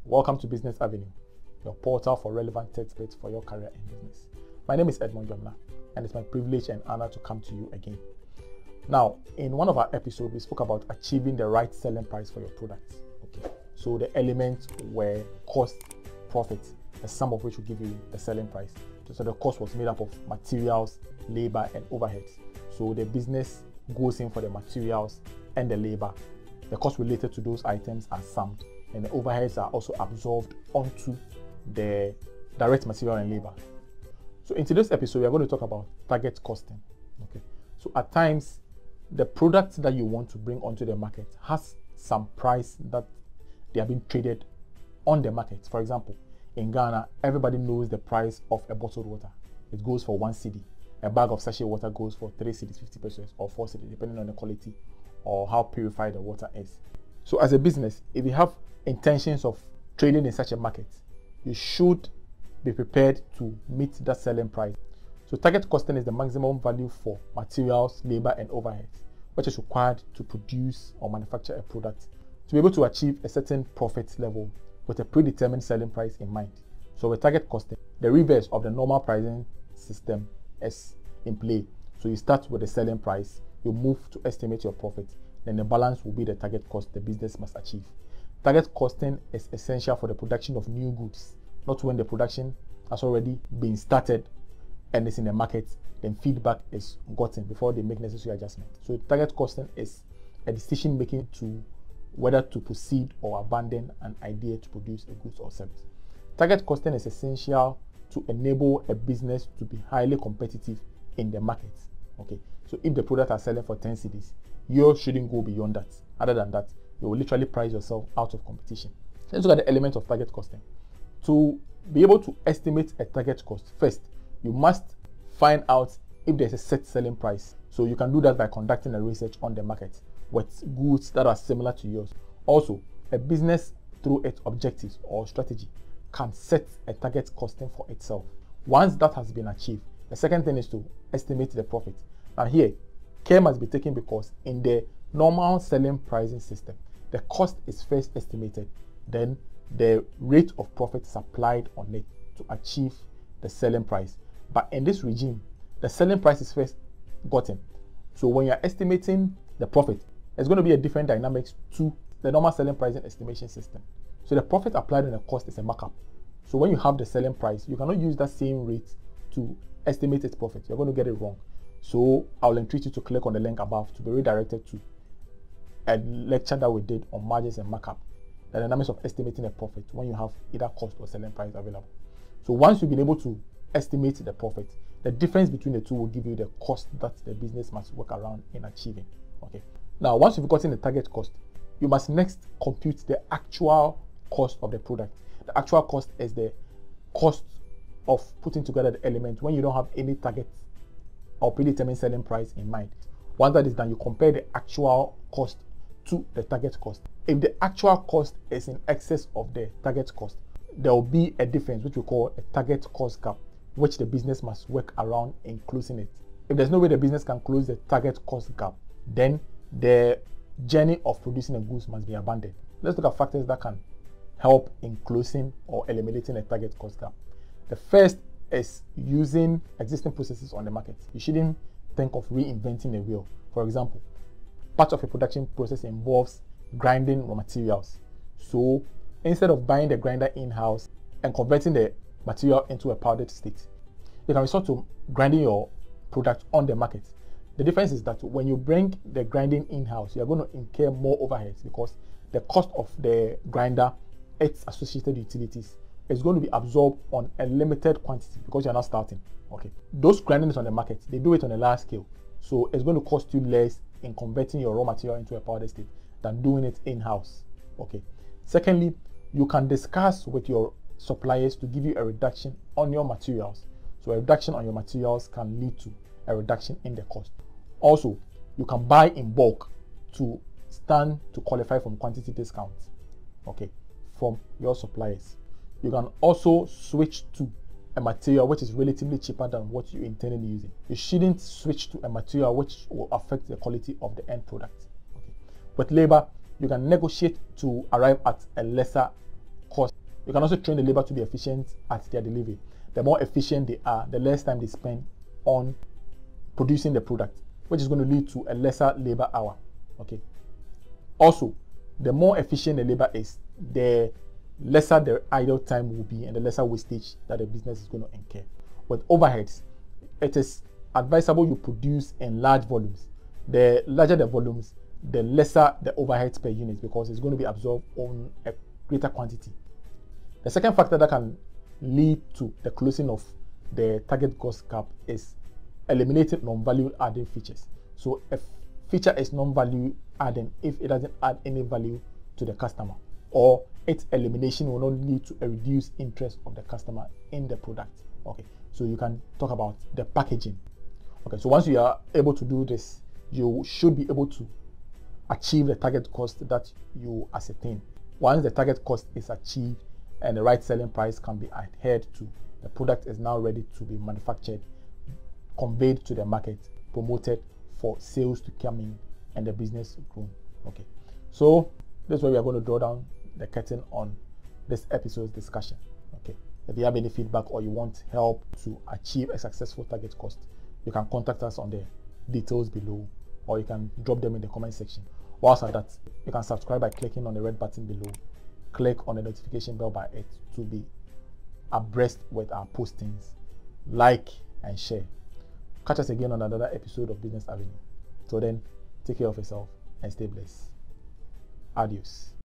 Welcome to Business Avenue, your portal for relevant tidbits for your career in business. My name is Edmond Jomna, and it's my privilege and honor to come to you again. Now, in one of our episodes, we spoke about achieving the right selling price for your products. Okay, so the elements were cost, profit, the sum of which will give you the selling price. So the cost was made up of materials, labor, and overheads. So the business goes in for the materials and the labor. The costs related to those items are summed, and the overheads are also absorbed onto the direct material and labor. So in today's episode, we are going to talk about target costing. Okay, so at times, the product that you want to bring onto the market has some price that they are being traded on the market. For example, in Ghana, everybody knows the price of a bottled water. It goes for 1 cedi. A bag of sachet water goes for 3 cedis, 50 pesos, or 4 cedis, depending on the quality or how purified the water is. So as a business, if you have intentions of trading in such a market, you should be prepared to meet that selling price. So target costing is the maximum value for materials, labor, and overheads, which is required to produce or manufacture a product to be able to achieve a certain profit level with a predetermined selling price in mind. So with target costing, the reverse of the normal pricing system is in play. So you start with the selling price, you move to estimate your profit, then the balance will be the target cost the business must achieve. Target costing is essential for the production of new goods, not when the production has already been started and is in the market, then feedback is gotten before they make necessary adjustments. So target costing is a decision making to whether to proceed or abandon an idea to produce a goods or service. Target costing is essential to enable a business to be highly competitive in the market. Okay, so if the product are selling for 10 cedis, you shouldn't go beyond that. Other than that, you will literally price yourself out of competition. Let's look at the element of target costing. To be able to estimate a target cost, first, you must find out if there's a set selling price. So you can do that by conducting a research on the market with goods that are similar to yours. Also, a business through its objectives or strategy can set a target costing for itself. Once that has been achieved, the second thing is to estimate the profit. Now here, care must be taken because in the normal selling pricing system, the cost is first estimated, then the rate of profit is applied on it to achieve the selling price. But in this regime, the selling price is first gotten. So when you're estimating the profit, it's going to be a different dynamics to the normal selling pricing estimation system. So the profit applied on the cost is a markup. So when you have the selling price, you cannot use that same rate to estimate its profit. You're going to get it wrong. So I'll entreat you to click on the link above to be redirected to a lecture that we did on margins and markup, the dynamics of estimating a profit when you have either cost or selling price available. So once you've been able to estimate the profit, the difference between the two will give you the cost that the business must work around in achieving. Okay. Now, once you've gotten the target cost, you must next compute the actual cost of the product. The actual cost is the cost of putting together the element when you don't have any target or predetermined selling price in mind. Once that is done, you compare the actual cost to the target cost. If the actual cost is in excess of the target cost, there will be a difference which we call a target cost gap, which the business must work around in closing it. If there's no way the business can close the target cost gap, then the journey of producing a goods must be abandoned. Let's look at factors that can help in closing or eliminating a target cost gap. The first is using existing processes on the market. You shouldn't think of reinventing the wheel. For example, part of a production process involves grinding raw materials. So instead of buying the grinder in-house and converting the material into a powdered state, you can resort to grinding your product on the market. The difference is that when you bring the grinding in-house, you're going to incur more overheads because the cost of the grinder, its associated utilities, is going to be absorbed on a limited quantity because you're not starting. Okay, those grindings on the market, they do it on a large scale, so it's going to cost you less in converting your raw material into a powder state than doing it in-house. Okay. Secondly, you can discuss with your suppliers to give you a reduction on your materials. So a reduction on your materials can lead to a reduction in the cost. Also, you can buy in bulk to stand to qualify from quantity discounts, okay, from your suppliers. You can also switch to a material which is relatively cheaper than what you intended using. You shouldn't switch to a material which will affect the quality of the end product. Okay. With labor, you can negotiate to arrive at a lesser cost You can also train the labor to be efficient at their delivery. The more efficient they are, the less time they spend on producing the product, which is going to lead to a lesser labor hour. Okay. Also, the more efficient the labor is, the lesser the idle time will be and the lesser wastage that the business is going to incur. With overheads, it is advisable you produce in large volumes. The larger the volumes, the lesser the overheads per unit, because it's going to be absorbed on a greater quantity. The second factor that can lead to the closing of the target cost gap is eliminating non-value adding features. So a feature is non-value adding if it doesn't add any value to the customer, or its elimination will not lead to a reduced interest of the customer in the product. Okay, so you can talk about the packaging. Okay, so once you are able to do this, you should be able to achieve the target cost that you ascertain. Once the target cost is achieved and the right selling price can be adhered to, the product is now ready to be manufactured, conveyed to the market, promoted for sales to come in and the business grow. Okay, so this is where we are going to draw down the curtain on this episode's discussion. Okay, if you have any feedback or you want help to achieve a successful target cost, you can contact us on the details below, or you can drop them in the comment section. Whilst at that, you can subscribe by clicking on the red button below. Click on the notification bell by it to be abreast with our postings. Like and share. Catch us again on another episode of Business Avenue. Till then, take care of yourself and stay blessed. Adios.